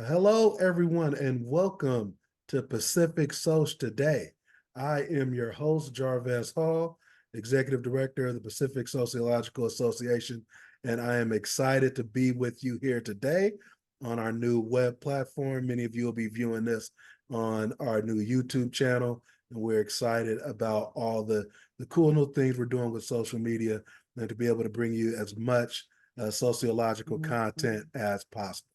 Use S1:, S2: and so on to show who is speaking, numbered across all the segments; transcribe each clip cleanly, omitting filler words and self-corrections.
S1: Hello, everyone, and welcome to PacificSoc Today. I am your host, Jarvis Hall, Executive Director of the Pacific Sociological Association, and I am excited to be with you here today on our new web platform. Many of you will be viewing this on our new YouTube channel, and we're excited about all the cool new things we're doing with social media and to be able to bring you as much sociological content as possible.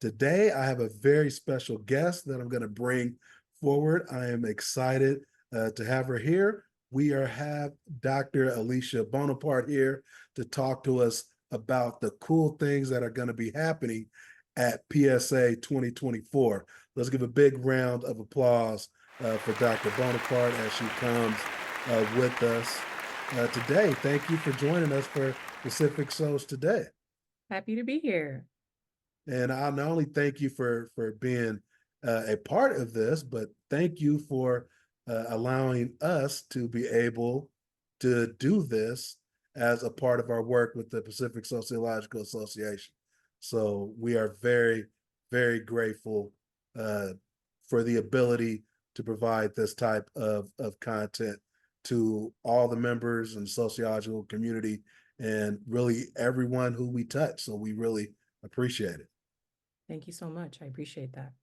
S1: Today, I have a very special guest that I'm going to bring forward. I am excited to have her here. Have Dr. Alicia Bonaparte here to talk to us about the cool things that are going to be happening at PSA 2024. Let's give a big round of applause for Dr. Bonaparte as she comes with us today. Thank you for joining us for PacificSoc Today.
S2: Happy to be here.
S1: And I not only thank you for being a part of this, but thank you for allowing us to be able to do this as a part of our work with the Pacific Sociological Association. So we are very, very grateful for the ability to provide this type of content to all the members and sociological community and really everyone who we touch. So we really appreciate it.
S2: Thank you so much. I appreciate that.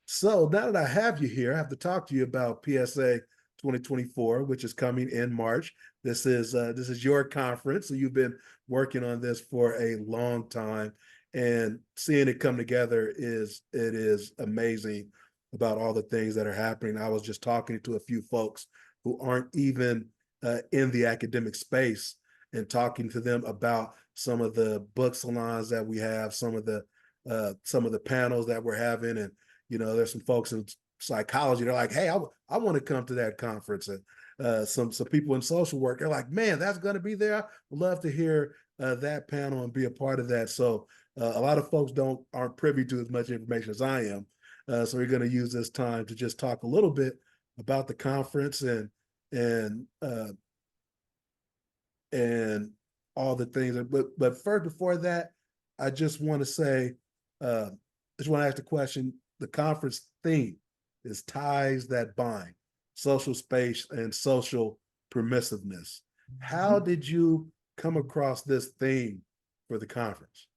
S1: So now that I have you here, I have to talk to you about PSA 2024, which is coming in March. This is your conference, so you've been working on this for a long time, and seeing it come together is amazing about all the things that are happening. I was just talking to a few folks who aren't even in the academic space and talking to them about some of the book salons that we have, some of the panels that we're having, and there's some folks in psychology. They're like, "Hey, I want to come to that conference." And some people in social work, they're like, "Man, that's going to be there. I would love to hear that panel and be a part of that." So a lot of folks aren't privy to as much information as I am. So we're going to use this time to just talk a little bit about the conference and all the things. But first, before that, I just want to say. Just want to ask the question. The conference theme is ties that bind, social space and social permissiveness. How did you come across this theme for the conference?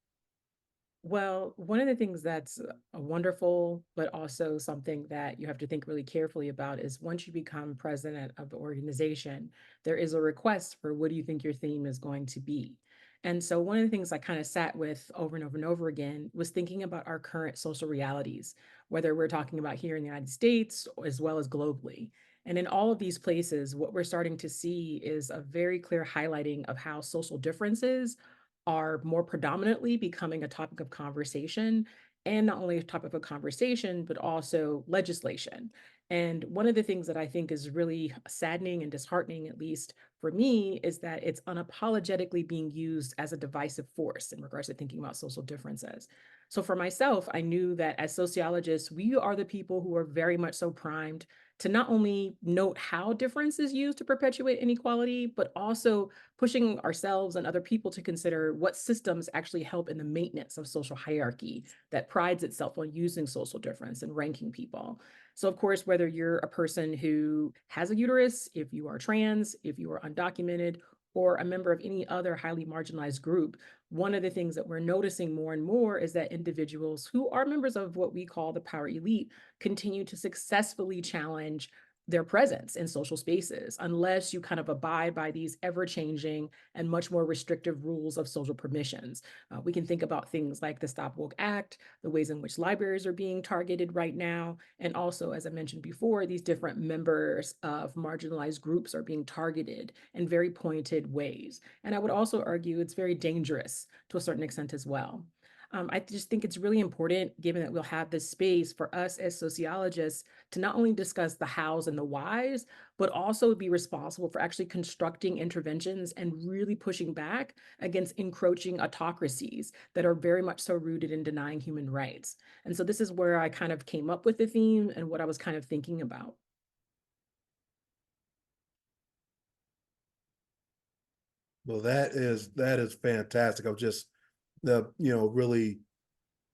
S2: Well, one of the things that's wonderful, but also something that you have to think really carefully about is once you become president of the organization, there is a request for what do you think your theme is going to be? And so one of the things I kind of sat with over and over and over again was thinking about our current social realities, whether we're talking about here in the United States as well as globally. And in all of these places, what we're starting to see is a very clear highlighting of how social differences are more predominantly becoming a topic of conversation, and not only a topic of conversation, but also legislation. And one of the things that I think is really saddening and disheartening, at least for me, is that it's unapologetically being used as a divisive force in regards to thinking about social differences. So for myself, I knew that as sociologists, we are the people who are very much so primed to not only note how difference is used to perpetuate inequality, but also pushing ourselves and other people to consider what systems actually help in the maintenance of social hierarchy that prides itself on using social difference and ranking people. So, of course, whether you're a person who has a uterus, if you are trans, if you are undocumented, or a member of any other highly marginalized group, one of the things that we're noticing more and more is that individuals who are members of what we call the power elite continue to successfully challenge their presence in social spaces unless you kind of abide by these ever-changing and much more restrictive rules of social permissions. We can think about things like the Stop Woke Act, the ways in which libraries are being targeted right now, and also, as I mentioned before, these different members of marginalized groups are being targeted in very pointed ways. And I would also argue it's very dangerous to a certain extent as well. I just think it's really important, given that we'll have this space for us as sociologists to not only discuss the hows and the whys, but also be responsible for actually constructing interventions and really pushing back against encroaching autocracies that are very much so rooted in denying human rights. And so this is where I kind of came up with the theme and what I was kind of thinking about.
S1: Well, that is fantastic. I'm just really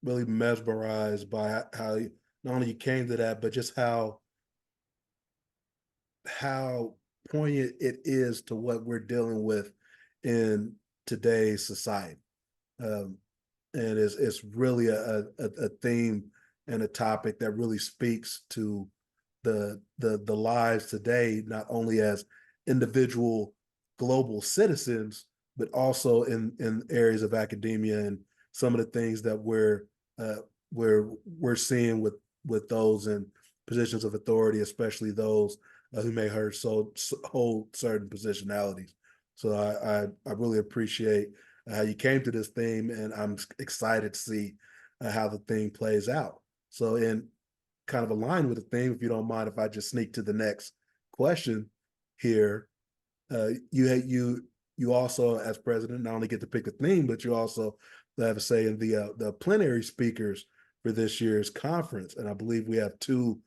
S1: really mesmerized by how not only you came to that, but just how poignant it is to what we're dealing with in today's society. Um, and it's really a theme and a topic that really speaks to the lives today, not only as individual global citizens, but also in areas of academia and some of the things that uh, we're seeing with those in positions of authority, especially those who may hold certain positionalities. So I really appreciate how you came to this theme, and I'm excited to see how the thing plays out. So, in kind of aligned with the theme, if you don't mind, if I just sneak to the next question here, you also, as president, not only get to pick the theme, but you also have a say in the plenary speakers for this year's conference. And I believe we have two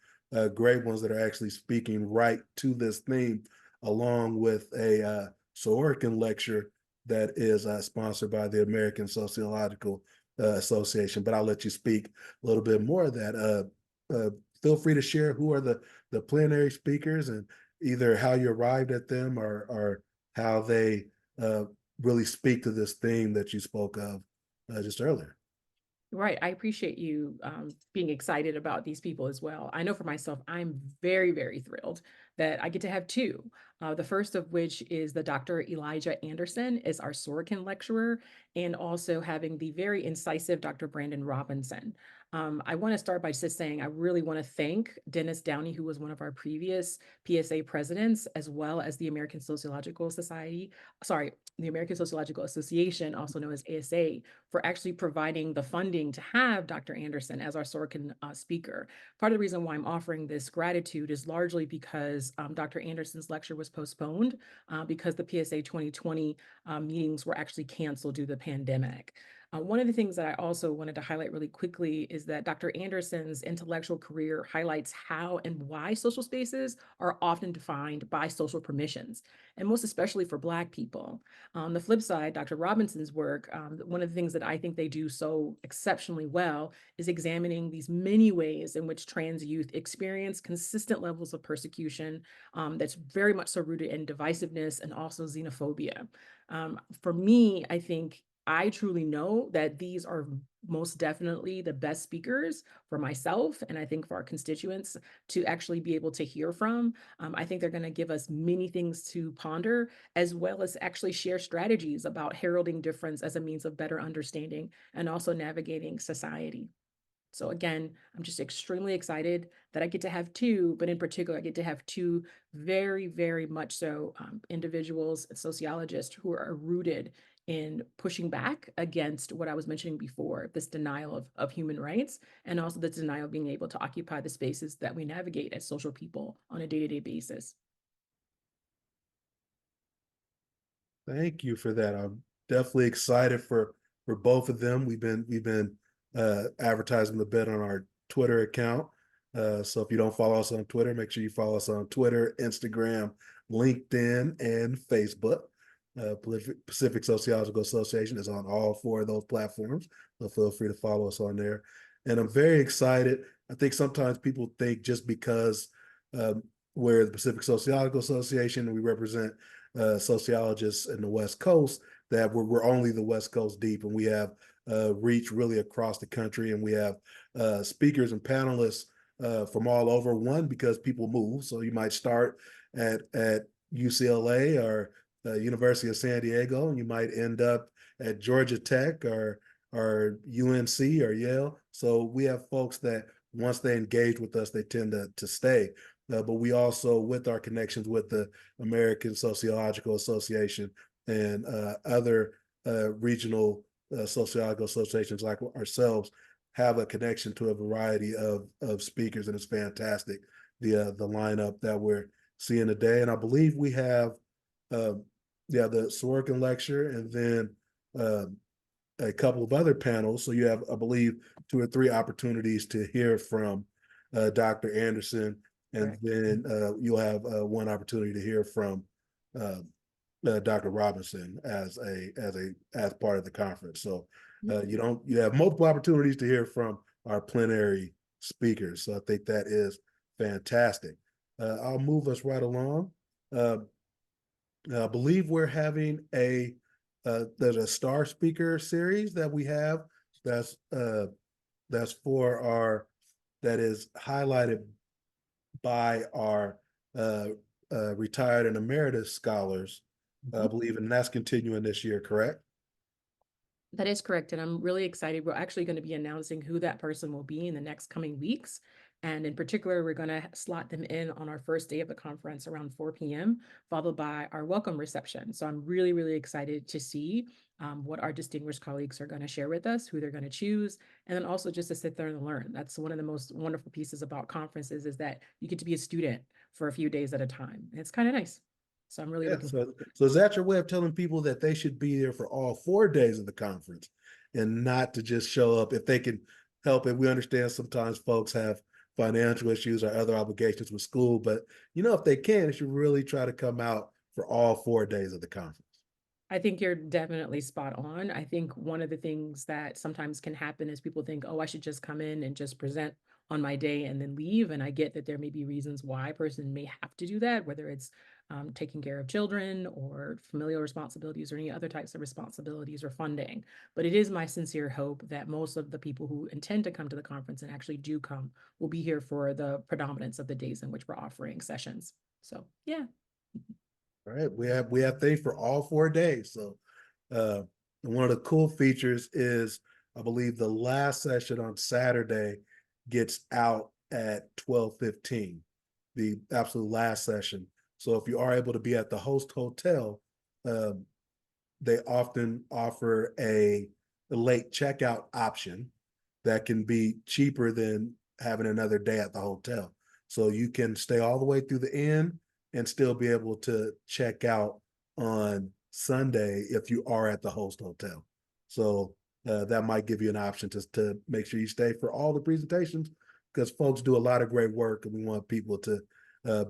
S1: great ones that are actually speaking right to this theme, along with a Sorokin lecture that is sponsored by the American Sociological Association. But I'll let you speak a little bit more of that. Feel free to share who are the plenary speakers and either how you arrived at them or how they uh, really speak to this theme that you spoke of just earlier.
S2: Right. I appreciate you being excited about these people as well. I know for myself, I'm very, very thrilled that I get to have two. The first of which is the Dr. Elijah Anderson is our Sorokin lecturer, and also having the very incisive Dr. Brandon Robinson. I want to start by just saying I really want to thank Dennis Downey, who was one of our previous PSA presidents, as well as the American Sociological Society, sorry, the American Sociological Association, also known as ASA, for actually providing the funding to have Dr. Anderson as our Sorkin speaker. Part of the reason why I'm offering this gratitude is largely because Dr. Anderson's lecture was postponed because the PSA 2020 meetings were actually canceled due to the pandemic. One of the things that I also wanted to highlight really quickly is that Dr. Anderson's intellectual career highlights how and why social spaces are often defined by social permissions, and most especially for Black people. On the flip side, Dr. Robinson's work, one of the things that I think they do so exceptionally well is examining these many ways in which trans youth experience consistent levels of persecution that's very much so rooted in divisiveness and also xenophobia. For me, I think I truly know that these are most definitely the best speakers for myself and I think for our constituents to actually be able to hear from. I think they're going to give us many things to ponder, as well as actually share strategies about heralding difference as a means of better understanding and also navigating society. So again, I'm just extremely excited that I get to have two, but in particular, I get to have two very, very much so individuals, sociologists who are rooted in pushing back against what I was mentioning before, this denial of human rights, and also the denial of being able to occupy the spaces that we navigate as social people on a day-to-day basis.
S1: Thank you for that. I'm definitely excited for both of them. We've been advertising a bit on our Twitter account. So if you don't follow us on Twitter, make sure you follow us on Twitter, Instagram, LinkedIn, and Facebook. Pacific Sociological Association is on all four of those platforms. So feel free to follow us on there. And I'm very excited. I think sometimes people think just because we're the Pacific Sociological Association and we represent sociologists in the West Coast, that we're only the West Coast deep, and we have reach really across the country, and we have speakers and panelists from all over. One, because people move, so you might start at UCLA or University of San Diego, and you might end up at Georgia Tech or UNC or Yale. So we have folks that once they engage with us, they tend to stay. But we also, with our connections with the American Sociological Association and other regional sociological associations like ourselves, have a connection to a variety of speakers, and it's fantastic the lineup that we're seeing today. And I believe we have the Sorokin lecture, and then a couple of other panels. So you have, I believe, two or three opportunities to hear from Dr. Anderson, and
S2: Correct.
S1: then you'll have one opportunity to hear from Dr. Robinson as part of the conference. So
S2: Mhm.
S1: you have multiple opportunities to hear from our plenary speakers. So I think that is fantastic. I'll move us right along. I believe we're having there's a star speaker series that we have that's uh, that's for our that is highlighted by our uh, retired and emeritus scholars, I
S2: Mhm.
S1: believe, and that's continuing this year, correct?
S2: That is correct, and I'm really excited. We're actually going to be announcing who that person will be in the next coming weeks. And in particular, we're going to slot them in on our first day of the conference around 4 p.m., followed by our welcome reception. So I'm really, really excited to see what our distinguished colleagues are going to share with us, who they're going to choose, and then also just to sit there and learn. That's one of the most wonderful pieces about conferences is that you get to be a student for a few days at a time. And it's kind of nice. So I'm really
S1: Yeah.
S2: looking.
S1: So is that your way of telling people that they should be there for all 4 days of the conference and not to just show up if they can help it? We understand sometimes folks have financial issues or other obligations with school, but if they can, they should really try to come out for all 4 days of the conference.
S2: I think you're definitely spot on. I think one of the things that sometimes can happen is people think, oh, I should just come in and just present on my day and then leave. And I get that there may be reasons why a person may have to do that, whether it's taking care of children or familial responsibilities or any other types of responsibilities or funding. But it is my sincere hope that most of the people who intend to come to the conference and actually do come will be here for the predominance of the days in which we're offering sessions. So, yeah.
S1: All right, we have things for all 4 days. So uh, one of the cool features is I believe the last session on Saturday gets out at 12:15, the absolute last session. So if you are able to be at the host hotel, um, they often offer a late checkout option that can be cheaper than having another day at the hotel. So you can stay all the way through the end and still be able to check out on Sunday if you are at the host hotel. So that might give you an option to make sure you stay for all the presentations because folks do a lot of great work and we want people to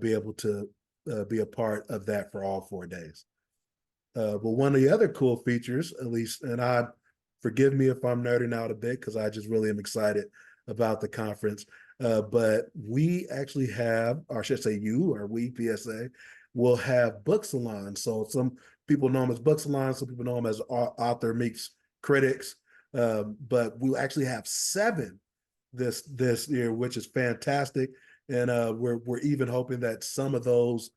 S1: be able to be a part of that for all 4 days. But one of the other cool features, at least, and I forgive me if I'm nerding out a bit because I just really am excited about the conference. But we actually have, or I should say you or we, PSA, will have book salons. So some people know them as book salons, some people know them as author meets critics. But we actually have 7 this year, which is fantastic. And we're even hoping that some of those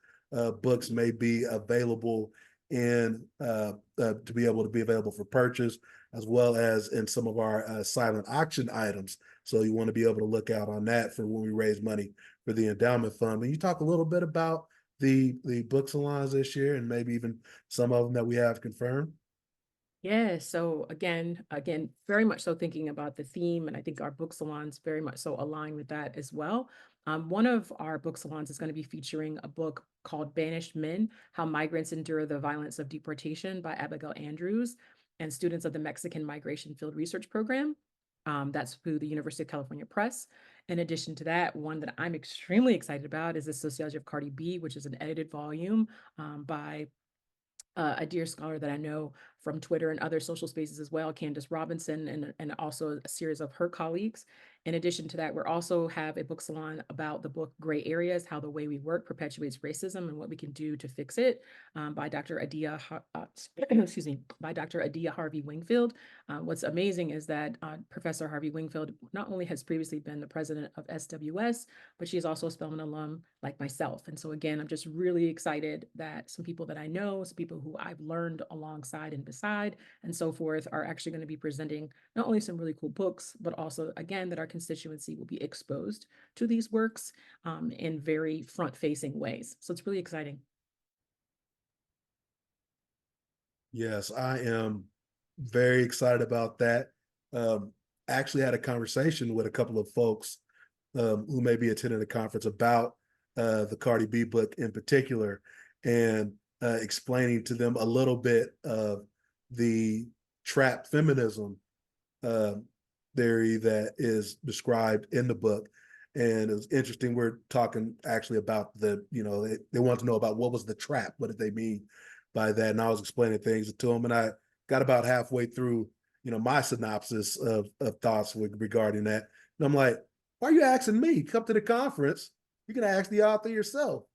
S1: books may be available in to be able to be available for purchase, as well as in some of our silent auction items. So you want to be able to look out on that for when we raise money for the endowment fund. Can you talk a little bit about the book salons this year and maybe even some of them that we have confirmed?
S2: Yeah, so again, very much so thinking about the theme, and I think our book salons very much so align with that as well. One of our book salons is going to be featuring a book called Banished Men: How Migrants Endure the Violence of Deportation by Abigail Andrews and students of the Mexican Migration Field Research Program. That's through the University of California Press. In addition to that, one that I'm extremely excited about is the Sociology of Cardi B, which is an edited volume by a dear scholar that I know from Twitter and other social spaces as well, Candace Robinson, and also a series of her colleagues. In addition to that, we also have a book salon about the book Gray Areas: How the Way We Work Perpetuates Racism and What We Can Do to Fix It, by Dr. Excuse me, by Dr. Adia Harvey Wingfield. What's amazing is that Professor Harvey Wingfield not only has previously been the president of SWS, but she is also a Spelman alum like myself. And so again, I'm just really excited that some people that I know, some people who I've learned alongside and beside and so forth are actually going to be presenting not only some really cool books, but also again that our constituency will be exposed to these works in very front-facing ways. So it's really exciting.
S1: Yes, I am very excited about that. Um, actually had a conversation with a couple of folks who may be attending the conference about the Cardi B book in particular, and explaining to them a little bit of the trap feminism uh, theory that is described in the book. And it was interesting. We're talking actually about they want to know about what was the trap? What did they mean by that, and I was explaining things to him, and I got about halfway through, my synopsis of thoughts regarding that, and I'm like, "Why are you asking me? Come to the conference. You can ask the author yourself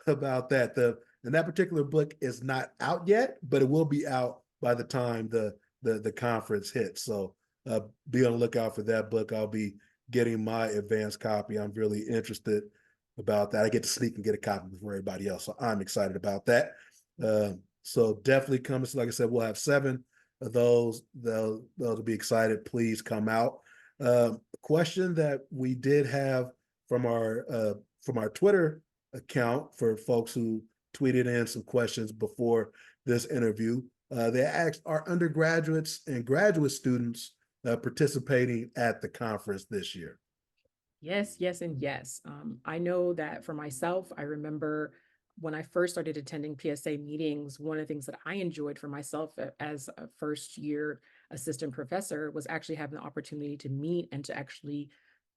S1: about that." And that particular book is not out yet, but it will be out by the time the conference hits. So be on the lookout for that book. I'll be getting my advanced copy. I'm really interested about that. I get to sneak and get a copy before everybody else, so I'm excited about that. So definitely come. So like I said, we'll have 7 of those. They'll be excited. Please come out. Question that we did have from our Twitter account for folks who tweeted in some questions before this interview. They asked, are undergraduates and graduate students participating at the conference this year?
S2: Yes, yes, and yes. I know that for myself, I remember when I first started attending PSA meetings, one of the things that I enjoyed for myself as a first year assistant professor was actually having the opportunity to meet and to actually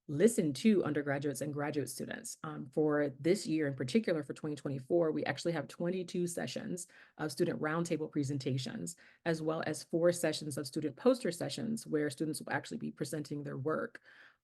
S2: listen to undergraduates and graduate students. For this year in particular, for 2024, we actually have 22 sessions of student roundtable presentations, as well as 4 sessions of student poster sessions where students will actually be presenting their work.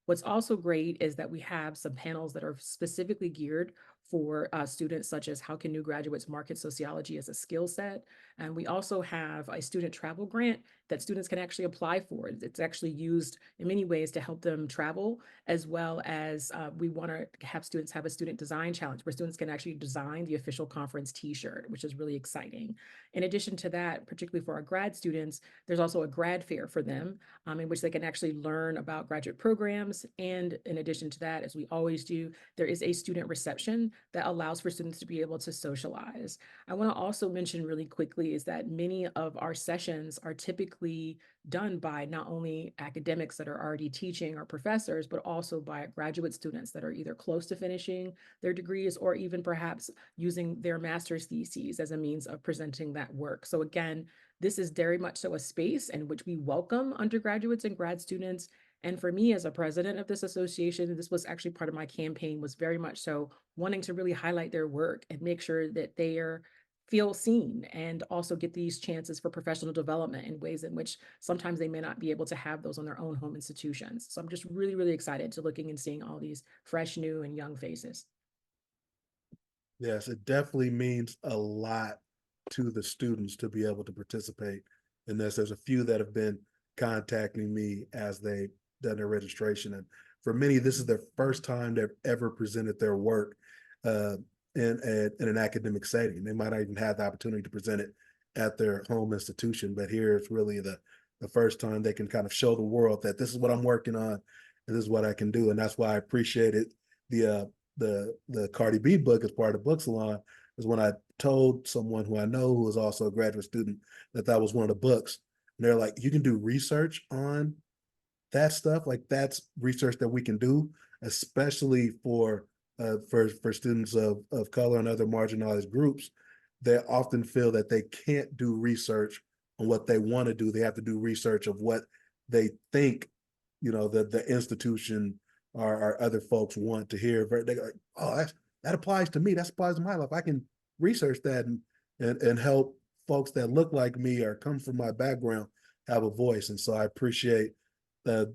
S2: What's also great is that we have some panels that are specifically geared for students, such as how can new graduates market sociology as a skill set. And we also have a student travel grant that students can actually apply for. It's actually used in many ways to help them travel, as well as we want to have students have a student design challenge where students can actually design the official conference t-shirt, which is really exciting. In addition to that, particularly for our grad students, there's also a grad fair for them in which they can actually learn about graduate programs. And in addition to that, as we always do, there is a student reception that allows for students to be able to socialize. I want to also mention really quickly is that many of our sessions are typically done by not only academics that are already teaching or professors, but also by graduate students that are either close to finishing their degrees or even perhaps using their master's theses as a means of presenting that work. So again, this is very much so a space in which we welcome undergraduates and grad students. And for me, as a president of this association, this was actually part of my campaign, was very much so wanting to really highlight their work and make sure that they are feel seen and also get these chances for professional development in ways in which sometimes they may not be able to have those on their own home institutions. So I'm just really, really excited to looking and seeing all these fresh, new, and young faces.
S1: Yes, it definitely means a lot to the students to be able to participate in this. There's a few that have been contacting me as they done their registration, and for many, this is their first time they've ever presented their work uh, in an academic setting. They might not even have the opportunity to present it at their home institution, but here it's really the first time they can kind of show the world that this is what I'm working on, and this is what I can do, and that's why I appreciated the the Cardi B book as part of the book salon is when I told someone who I know who is also a graduate student that that was one of the books. And they're like, you can do research on that stuff. Like that's research that we can do, especially for students of color and other marginalized groups. They often feel that they can't do research on what they want to do. They have to do research of what they think, the institution or other folks want to hear. They're like, oh, that applies to me. That applies to my life. I can research that and help folks that look like me or come from my background have a voice. And so I appreciate the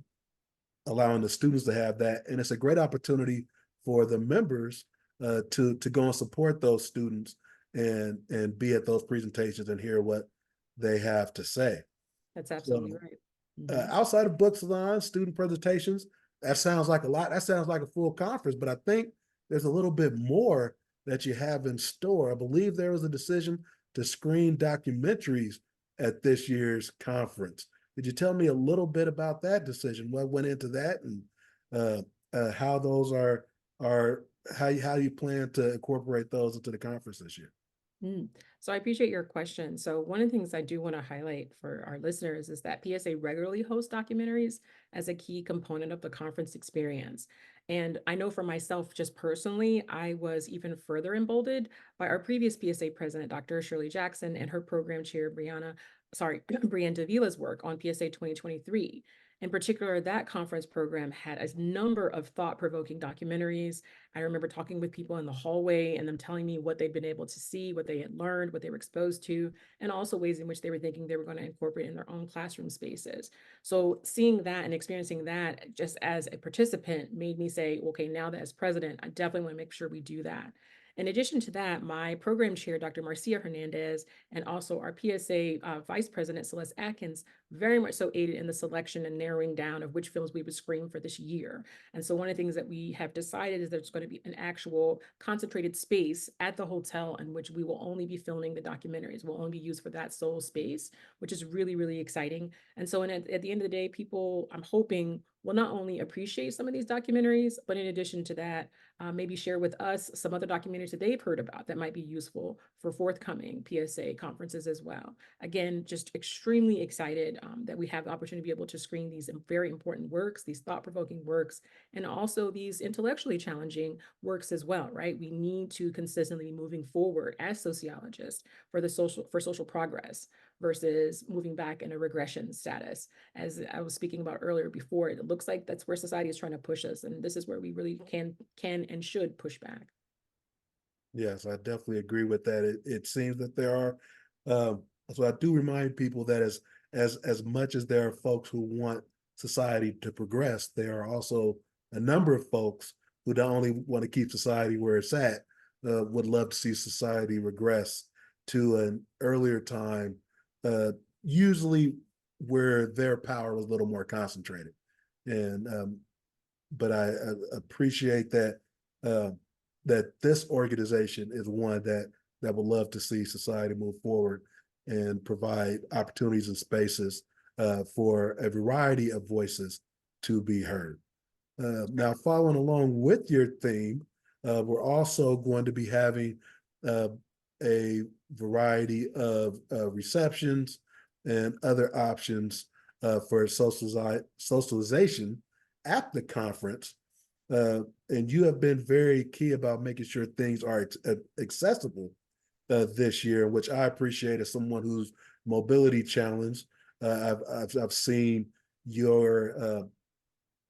S1: allowing the students to have that. And it's a great opportunity for the members to go and support those students and be at those presentations and hear what they have to say.
S2: That's absolutely
S1: So
S2: right. Mhm.
S1: outside of book salons, student presentations, that sounds like a lot. That sounds like a full conference, but I think there's a little bit more that you have in store. I believe there was a decision to screen documentaries at this year's conference. Could you tell me a little bit about that decision? What went into that, and how those are how you plan to incorporate those into the conference this year?
S2: Mm. So I appreciate your question. So one of the things I do want to highlight for our listeners is that PSA regularly hosts documentaries as a key component of the conference experience. And I know for myself, just personally, I was even further emboldened by our previous PSA president, Dr. Shirley Jackson, and her program chair, Brianna, sorry, Brianna Davila's work on PSA 2023. In particular, that conference program had a number of thought-provoking documentaries. I remember talking with people in the hallway and them telling me what they'd been able to see, what they had learned, what they were exposed to, and also ways in which they were thinking they were going to incorporate in their own classroom spaces. So seeing that and experiencing that just as a participant made me say, okay, now that as president, I definitely want to make sure we do that. In addition to that, my program chair, Dr. Marcia Hernandez, and also our PSA Vice President, Celeste Atkins, very much so aided in the selection and narrowing down of which films we would screen for this year. And so one of the things that we have decided is there's going to be an actual concentrated space at the hotel in which we will only be filming the documentaries. Will only be used for that sole space, which is really, really exciting. And so at the end of the day, people, I'm hoping, will not only appreciate some of these documentaries, but in addition to that, maybe share with us some other documentaries that they've heard about that might be useful for forthcoming PSA conferences as well. Again, just extremely excited that we have the opportunity to be able to screen these very important works, these thought-provoking works, and also these intellectually challenging works as well, right? We need to consistently be moving forward as sociologists for social progress versus moving back in a regression status. As I was speaking about earlier before, it looks like that's where society is trying to push us, and this is where we really can and should push back.
S1: Yes, I definitely agree with that. It seems that there are, so I do remind people that as much as there are folks who want society to progress, there are also a number of folks who don't only want to keep society where it's at, would love to see society regress to an earlier time, uh, usually where their power was a little more concentrated. And but I appreciate that uh, that this organization is one that would love to see society move forward and provide opportunities and spaces for a variety of voices to be heard. Now, following along with your theme, we're also going to be having uh, a variety of receptions and other options for socialization at the conference. And you have been very key about making sure things are accessible this year, which I appreciate as someone who's mobility challenged. I've seen your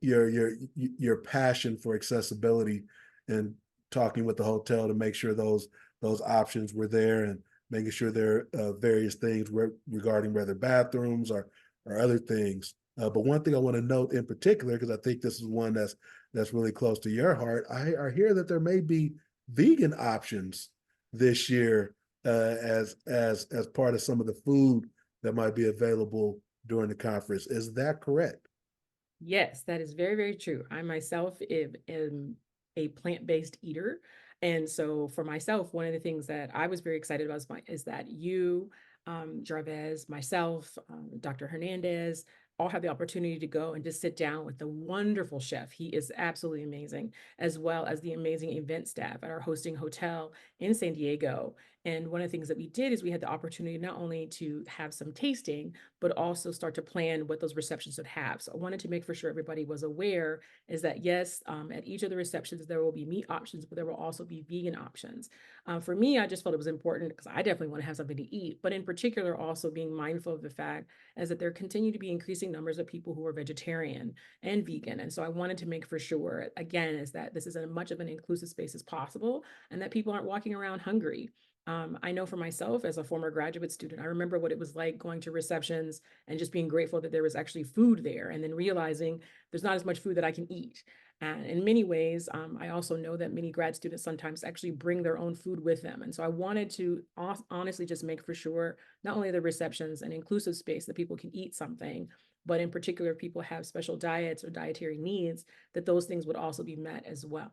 S1: your passion for accessibility and talking with the hotel to make sure those options were there and making sure there are various things regarding whether bathrooms or other things. But one thing I want to note in particular, because I think this is one that's really close to your heart, I hear that there may be vegan options this year as part of some of the food that might be available during the conference. Is that correct?
S2: Yes, that is very, very true. I myself am a plant-based eater. And so for myself, one of the things that I was very excited about is that you, Jarvez, myself, Dr. Hernandez, all have the opportunity to go and just sit down with the wonderful chef. He is absolutely amazing, as well as the amazing event staff at our hosting hotel in San Diego. And one of the things that we did is we had the opportunity not only to have some tasting, but also start to plan what those receptions would have. So I wanted to make for sure everybody was aware is that yes, at each of the receptions, there will be meat options, but there will also be vegan options. For me, I just felt it was important because I definitely want to have something to eat, but in particular, also being mindful of the fact is that there continue to be increasing numbers of people who are vegetarian and vegan. And so I wanted to make for sure, again, is that this is as much of an inclusive space as possible and that people aren't walking around hungry. I know for myself as a former graduate student, I remember what it was like going to receptions and just being grateful that there was actually food there and then realizing there's not as much food that I can eat. And in many ways, I also know that many grad students sometimes actually bring their own food with them. And so I wanted to honestly just make for sure not only the receptions an inclusive space that people can eat something, but in particular, if people have special diets or dietary needs, that those things would also be met as well.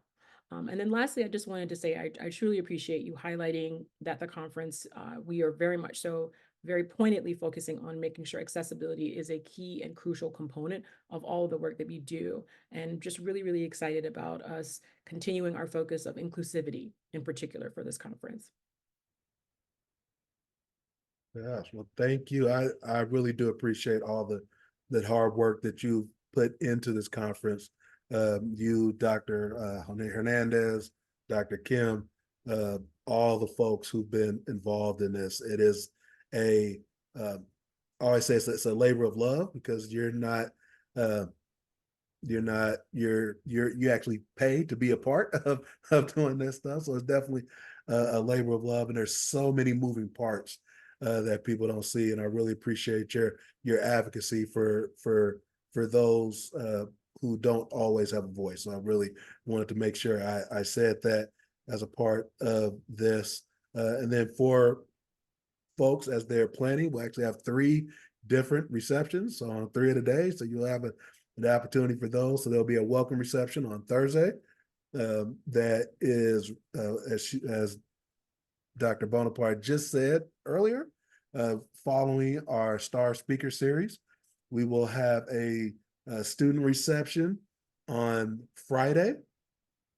S2: And then lastly, I just wanted to say I truly appreciate you highlighting that the conference, we are very much so very pointedly focusing on making sure accessibility is a key and crucial component of all of the work that we do. And just really, really excited about us continuing our focus of inclusivity in particular for this conference.
S1: Yes, well, thank you. I really do appreciate all the hard work that you put into this conference. You, Dr. Hernandez, Dr. Kim, uh, all the folks who've been involved in this. It is a, I always say it's a labor of love because you're not Uh, you actually pay to be a part of doing this stuff. So it's definitely a labor of love, and there's so many moving parts that people don't see. And I really appreciate your advocacy for those who don't always have a voice. So I really wanted to make sure I said that as a part of this. And then for folks, as they're planning, we'll actually have three different receptions on 3 of the days. So you'll have an opportunity for those. So there'll be a welcome reception on Thursday. That is, as Dr. Bonaparte just said earlier, following our star speaker series, we will have a student reception on Friday.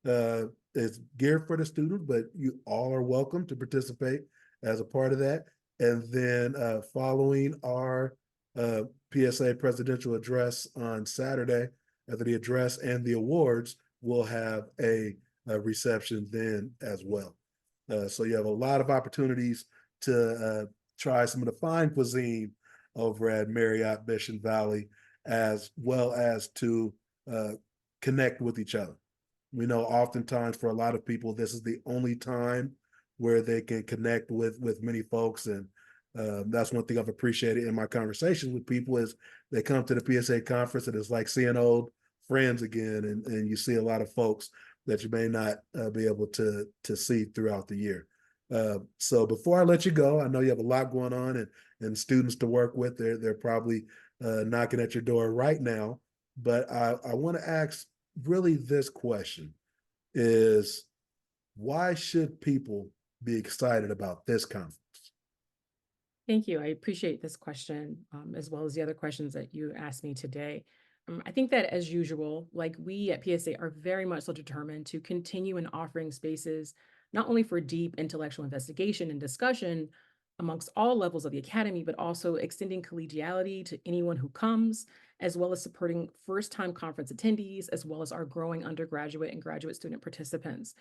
S1: It's geared for the students, but you all are welcome to participate as a part of that. And then following our PSA presidential address on Saturday, after the address and the awards, we'll have a reception then as well. So you have a lot of opportunities to try some of the fine cuisine over at Marriott Mission Valley, as well as to connect with each other. We know oftentimes for a lot of people, this is the only time where they can connect with many folks. And that's one thing I've appreciated in my conversations with people is they come to the PSA conference and it's like seeing old friends again. And you see a lot of folks that you may not be able to see throughout the year. So before I let you go, I know you have a lot going on and students to work with. They're probably knocking at your door right now. But I want to ask really this question is, why should people be excited about this conference?
S2: Thank you. I appreciate this question, as well as the other questions that you asked me today. I think that, as usual, like we at PSA are very much so determined to continue in offering spaces not only for deep intellectual investigation and discussion amongst all levels of the academy, but also extending collegiality to anyone who comes, as well as supporting first-time conference attendees, as well as our growing undergraduate and graduate student participants.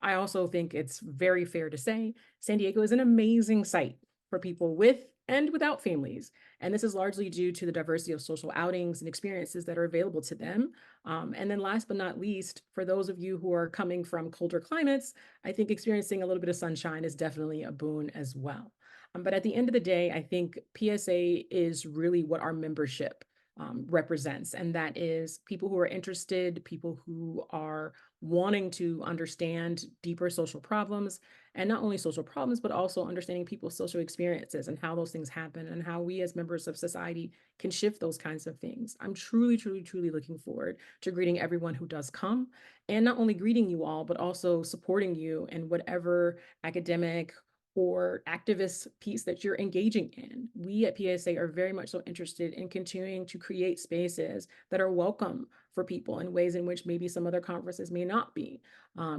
S2: I also think it's very fair to say San Diego is an amazing site for people with and without families. And this is largely due to the diversity of social outings and experiences that are available to them. And then last but not least, for those of you who are coming from colder climates, I think experiencing a little bit of sunshine is definitely a boon as well. But at the end of the day, I think PSA is really what our membership represents. And that is people who are interested, people who are wanting to understand deeper social problems, and not only social problems, but also understanding people's social experiences and how those things happen and how we as members of society can shift those kinds of things. I'm truly, truly, truly looking forward to greeting everyone who does come, and not only greeting you all, but also supporting you in whatever academic or activist piece that you're engaging in. We at PSA are very much so interested in continuing to create spaces that are welcome for people in ways in which maybe some other conferences may not be,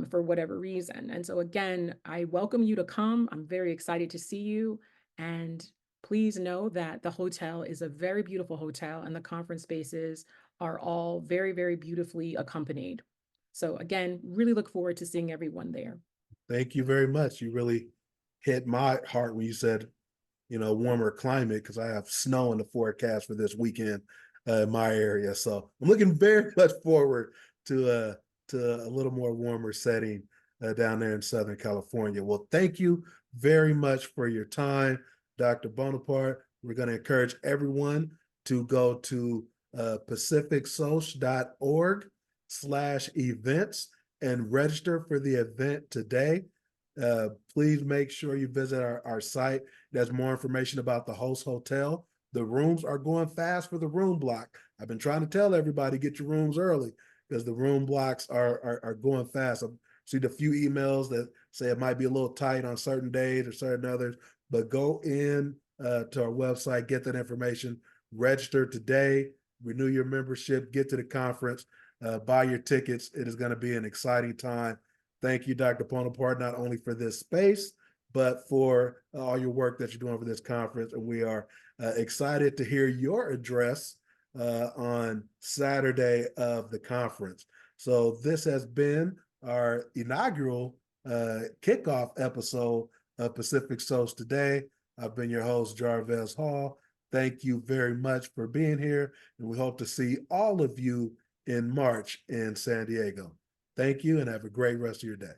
S2: for whatever reason. And so again, I welcome you to come. I'm very excited to see you. And please know that the hotel is a very beautiful hotel and the conference spaces are all very, very beautifully accompanied. So again, really look forward to seeing everyone there.
S1: Thank you very much. You really hit my heart when you said, warmer climate, because I have snow in the forecast for this weekend in my area. So I'm looking very much forward to a little more warmer setting down there in Southern California. Well, thank you very much for your time, Dr. Bonaparte. We're going to encourage everyone to go to pacificsocial.org/events and register for the event today. Please make sure you visit our site. There's more information about the host hotel. The rooms are going fast for the room block. I've been trying to tell everybody, get your rooms early because the room blocks are going fast. I've seen a few emails that say it might be a little tight on certain days or certain others, but go in to our website, get that information, register today, renew your membership, get to the conference, buy your tickets. It is going to be an exciting time. Thank you, Dr. Bonaparte, not only for this space, but for all your work that you're doing for this conference. And we are excited to hear your address on Saturday of the conference. So this has been our inaugural kickoff episode of PacificSoc Today. I've been your host, Jarvez Hall. Thank you very much for being here, and we hope to see all of you in March in San Diego. Thank you and have a great rest of your day.